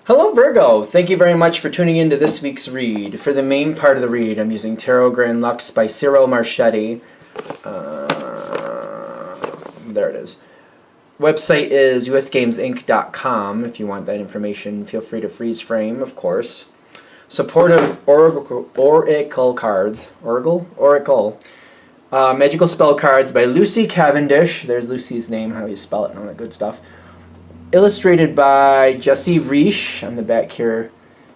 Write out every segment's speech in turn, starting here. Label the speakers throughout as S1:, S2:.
S1: Hello Virgo! Thank you very much for tuning in to this week's read. For the main part of the read, I'm using Tarot Grand Lux by Cyril Marchetti. There it is. Website is usgamesinc.com. If you want that information, feel free to freeze frame, of course. Supportive Oracle cards. Oracle. Magical spell cards by Lucy Cavendish. There's Lucy's name, how you spell it, and all that good stuff. Illustrated by Jesse Reish. On the back here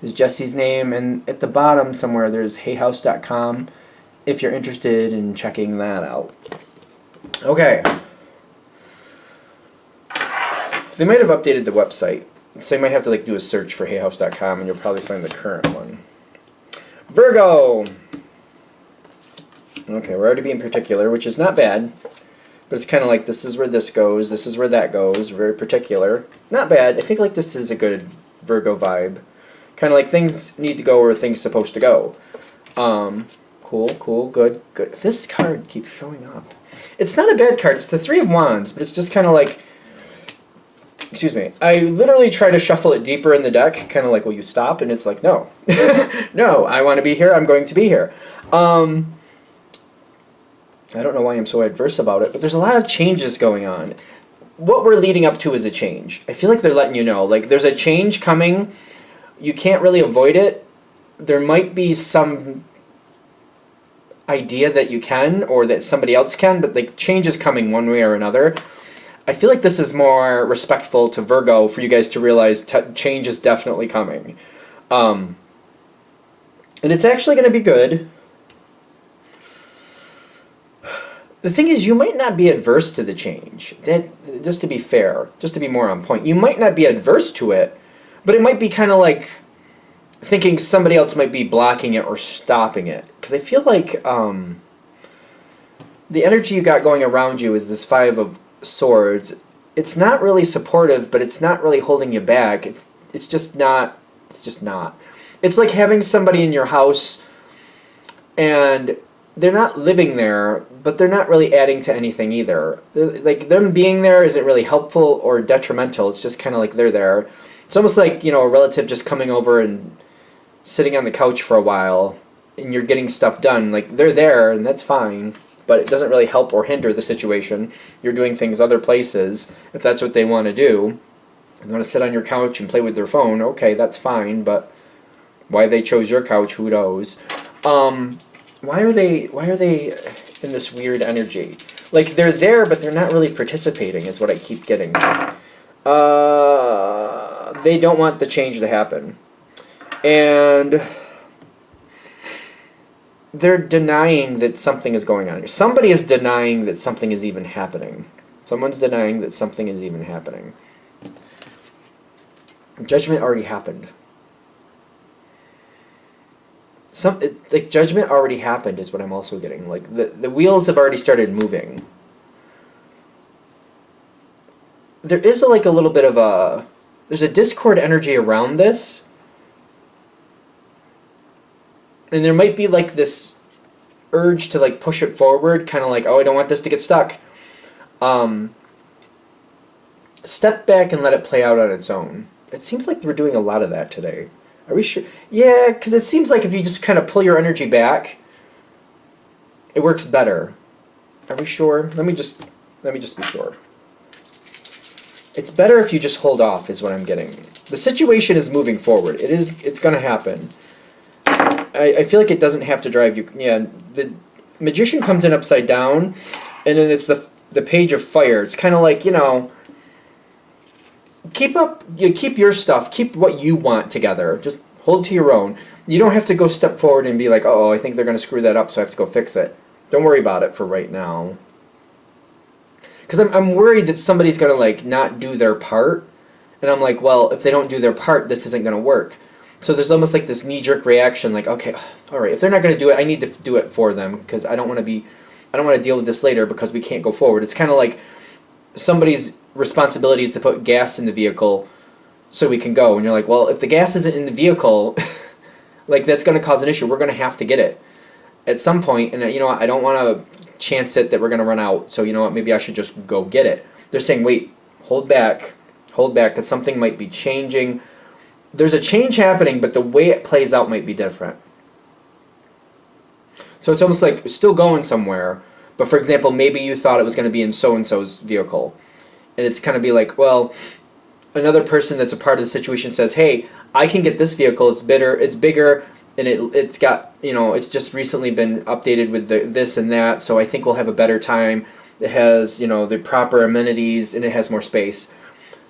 S1: is Jesse's name, and at the bottom somewhere there's heyhouse.com if you're interested in checking that out. Okay. They might have updated the website, so you might have to do a search for heyhouse.com and you'll probably find the current one. Virgo! Okay, we're already being particular, which is not bad. But it's kind of like, this is where this goes, this is where that goes, very particular. Not bad. I think this is a good Virgo vibe. Kind of like things need to go where things supposed to go. Cool, good. This card keeps showing up. It's not a bad card, it's the Three of Wands, but it's just kind of like, excuse me, I literally try to shuffle it deeper in the deck, kind of like, will you stop? And it's like, no. No, I want to be here, I'm going to be here. I don't know why I'm so adverse about it, but there's a lot of changes going on. What we're leading up to is a change. I feel like they're letting you know, there's a change coming. You can't really avoid it. There might be some idea that you can, or that somebody else can, but change is coming one way or another. I feel like this is more respectful to Virgo for you guys to realize change is definitely coming. And it's actually going to be good. The thing is, you might not be adverse to the change. Just to be fair, just to be more on point, you might not be adverse to it, but it might be kind of like thinking somebody else might be blocking it or stopping it. Because I feel like the energy you got going around you is this Five of Swords. It's not really supportive, but it's not really holding you back. It's just not. It's just not. It's like having somebody in your house and they're not living there, but they're not really adding to anything either. Them being there isn't really helpful or detrimental. It's just kind of like they're there. It's almost like, a relative just coming over and sitting on the couch for a while, and you're getting stuff done. They're there, and that's fine, but it doesn't really help or hinder the situation. You're doing things other places, if that's what they want to do. They want to sit on your couch and play with their phone, okay, that's fine, but why they chose your couch, who knows? Why are they in this weird energy? They're there, but they're not really participating, is what I keep getting. They don't want the change to happen. And they're denying that something is going on. Somebody is denying that something is even happening. Someone's denying that something is even happening. Judgment already happened. Judgment already happened is what I'm also getting. The wheels have already started moving. There is a little bit of there's a discord energy around this. And there might be this urge to push it forward, kind of oh, I don't want this to get stuck. Step back and let it play out on its own. It seems like we're doing a lot of that today. Are we sure? Yeah, because it seems like if you just kind of pull your energy back, it works better. Are we sure? Let me just be sure. It's better if you just hold off, is what I'm getting. The situation is moving forward. It's going to happen. I feel like it doesn't have to drive you. Yeah, the Magician comes in upside down, and then it's the Page of Fire. It's kind of like, keep your stuff, keep what you want together. Just hold to your own. You don't have to go step forward and be like, oh, I think they're going to screw that up, so I have to go fix it. Don't worry about it for right now. Because I'm worried that somebody's going to not do their part. And I'm like, well, if they don't do their part, this isn't going to work. So there's almost this knee-jerk reaction, okay, all right, if they're not going to do it, I need to do it for them because I don't want to deal with this later because we can't go forward. It's kind of like somebody's responsibility is to put gas in the vehicle so we can go. And you're like, well, if the gas isn't in the vehicle, that's going to cause an issue. We're going to have to get it at some point. And you know what, I don't want to chance it that we're going to run out. So you know what, maybe I should just go get it. They're saying, wait, hold back, because something might be changing. there's a change happening, but the way it plays out might be different. So it's almost like still going somewhere, but for example, maybe you thought it was going to be in so-and-so's vehicle. And it's kind of be like, well, another person that's a part of the situation says, hey, I can get this vehicle, it's bigger, and it's got, it's just recently been updated with this and that, so I think we'll have a better time. It has, the proper amenities, and it has more space.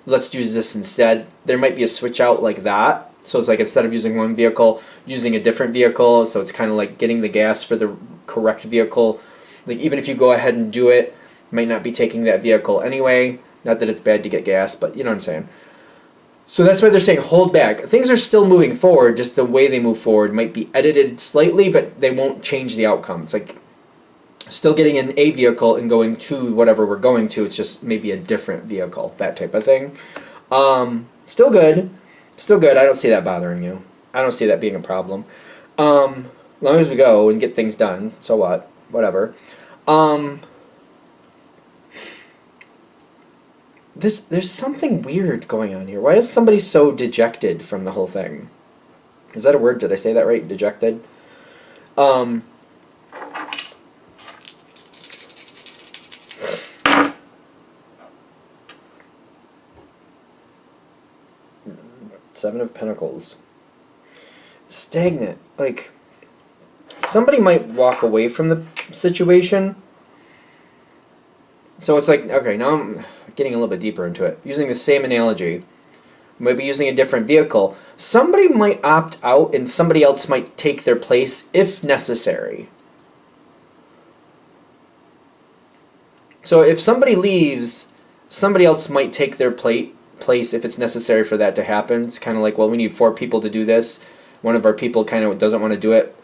S1: Let's use this instead. There might be a switch out like that. So it's like instead of using one vehicle, using a different vehicle. So it's kind of like getting the gas for the correct vehicle. Like even if you go ahead and do it, you might not be taking that vehicle anyway. Not that it's bad to get gas, but you know what I'm saying. So that's why they're saying hold back. Things are still moving forward, just the way they move forward might be edited slightly, but they won't change the outcome. It's like still getting in a vehicle and going to whatever we're going to. It's just maybe a different vehicle, that type of thing. Still good. Still good. I don't see that bothering you. I don't see that being a problem. As long as we go and get things done, so what? Whatever. There's something weird going on here. Why is somebody so dejected from the whole thing? Is that a word? Did I say that right? Dejected? Seven of Pentacles. Stagnant. Like, somebody might walk away from the situation. So it's like, okay, now I'm getting a little bit deeper into it. Using the same analogy. Maybe using a different vehicle. Somebody might opt out and somebody else might take their place if necessary. So if somebody leaves, somebody else might take their place if it's necessary for that to happen. It's kind of like, well, we need 4 people to do this. One of our people kind of doesn't want to do it.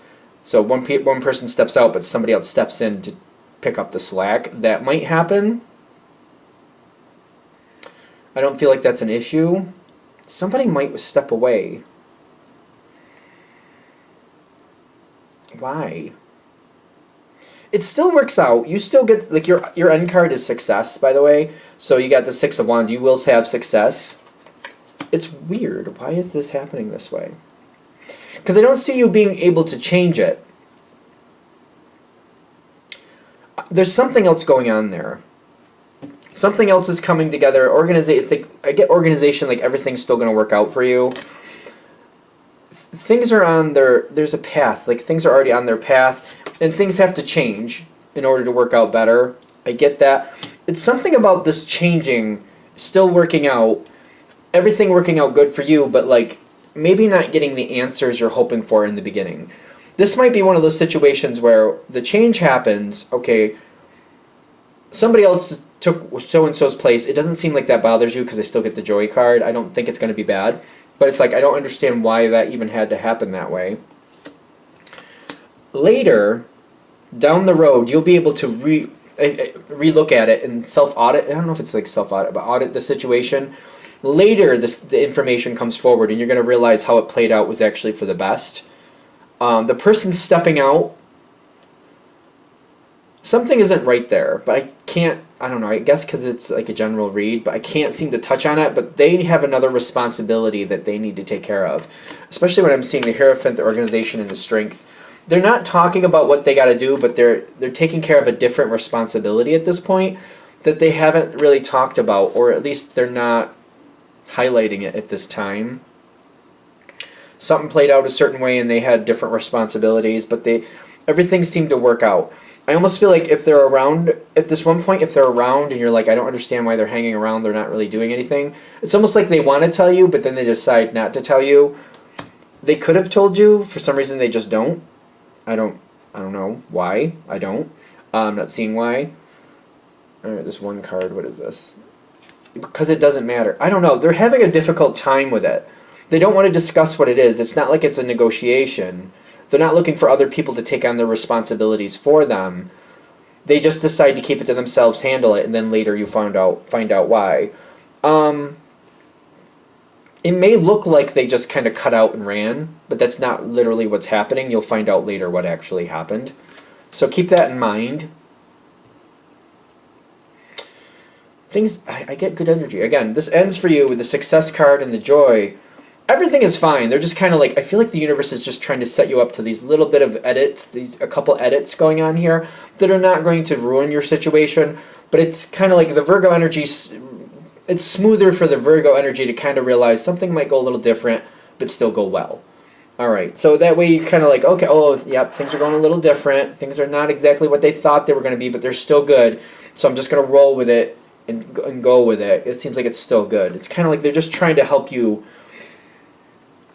S1: So one person steps out, but somebody else steps in to pick up the slack. That might happen. I don't feel like that's an issue. Somebody might step away. Why? It still works out. You still get, like, your end card is success, by the way. So you got the 6 of Wands. You will have success. It's weird. Why is this happening this way? Because I don't see you being able to change it. There's something else going on there. Something else is coming together. I get organization, like everything's still going to work out for you. Things are on there's a path. Like things are already on their path. And things have to change in order to work out better. I get that. It's something about this changing, still working out, everything working out good for you, but like maybe not getting the answers you're hoping for in the beginning. This might be one of those situations where the change happens, okay, somebody else took so-and-so's place. It doesn't seem like that bothers you because I still get the Joy card. I don't think it's going to be bad. But it's like I don't understand why that even had to happen that way. Later, down the road, you'll be able to re-look at it and self-audit. I don't know if it's like self-audit, but audit the situation. Later, the information comes forward, and you're going to realize how it played out was actually for the best. The person stepping out, something isn't right there, but I don't know, I guess because it's like a general read, but I can't seem to touch on it, but they have another responsibility that they need to take care of, especially when I'm seeing the Hierophant, the organization, and the Strength. They're not talking about what they got to do, but they're taking care of a different responsibility at this point that they haven't really talked about, or at least they're not highlighting it at this time. Something played out a certain way and they had different responsibilities, but everything seemed to work out. I almost feel like if they're around at this one point, if they're around and you're like, I don't understand why they're hanging around, they're not really doing anything. It's almost like they want to tell you, but then they decide not to tell you. They could have told you, for some reason they just don't. I don't know why. I don't. I'm not seeing why. Alright, this one card, what is this? Because it doesn't matter. I don't know. They're having a difficult time with it. They don't want to discuss what it is. It's not like it's a negotiation. They're not looking for other people to take on their responsibilities for them. They just decide to keep it to themselves, handle it, and then later you find out why. It may look like they just kind of cut out and ran, but that's not literally what's happening. You'll find out later what actually happened. So keep that in mind. I get good energy. Again, this ends for you with the Success card and the Joy. everything is fine. They're just kind of like, I feel like the universe is just trying to set you up to these little bit of edits, a couple edits going on here that are not going to ruin your situation, but it's kind of like the Virgo energy, it's smoother for the Virgo energy to kind of realize something might go a little different, but still go well. All right, so that way you kind of like, okay, oh, yep, things are going a little different. Things are not exactly what they thought they were going to be, but they're still good. So I'm just going to roll with it and go with it. It seems like it's still good. It's kind of like they're just trying to help you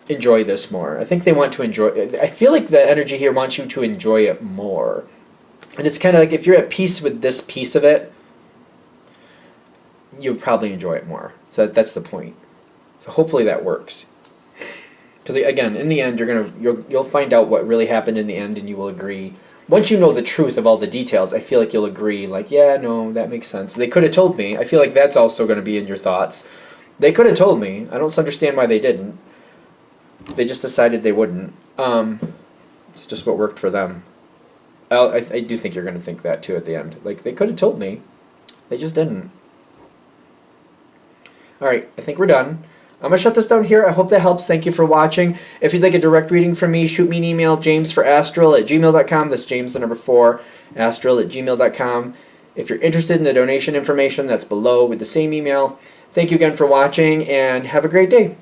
S1: enjoy this more. I think they want to enjoy it. I feel like the energy here wants you to enjoy it more. And it's kind of like if you're at peace with this piece of it, you'll probably enjoy it more. So that's the point. So hopefully that works. Because again, in the end, you'll find out what really happened in the end, and you will agree. Once you know the truth of all the details, I feel like you'll agree. Like, yeah, no, that makes sense. They could have told me. I feel like that's also going to be in your thoughts. They could have told me. I don't understand why they didn't. They just decided they wouldn't. It's just what worked for them. I do think you're going to think that too at the end. Like, they could have told me. They just didn't. All right, I think we're done. I'm going to shut this down here. I hope that helps. Thank you for watching. If you'd like a direct reading from me, shoot me an email, jamesforastral@gmail.com. That's James, the number 4, astral@gmail.com. If you're interested in the donation information, that's below with the same email. Thank you again for watching, and have a great day.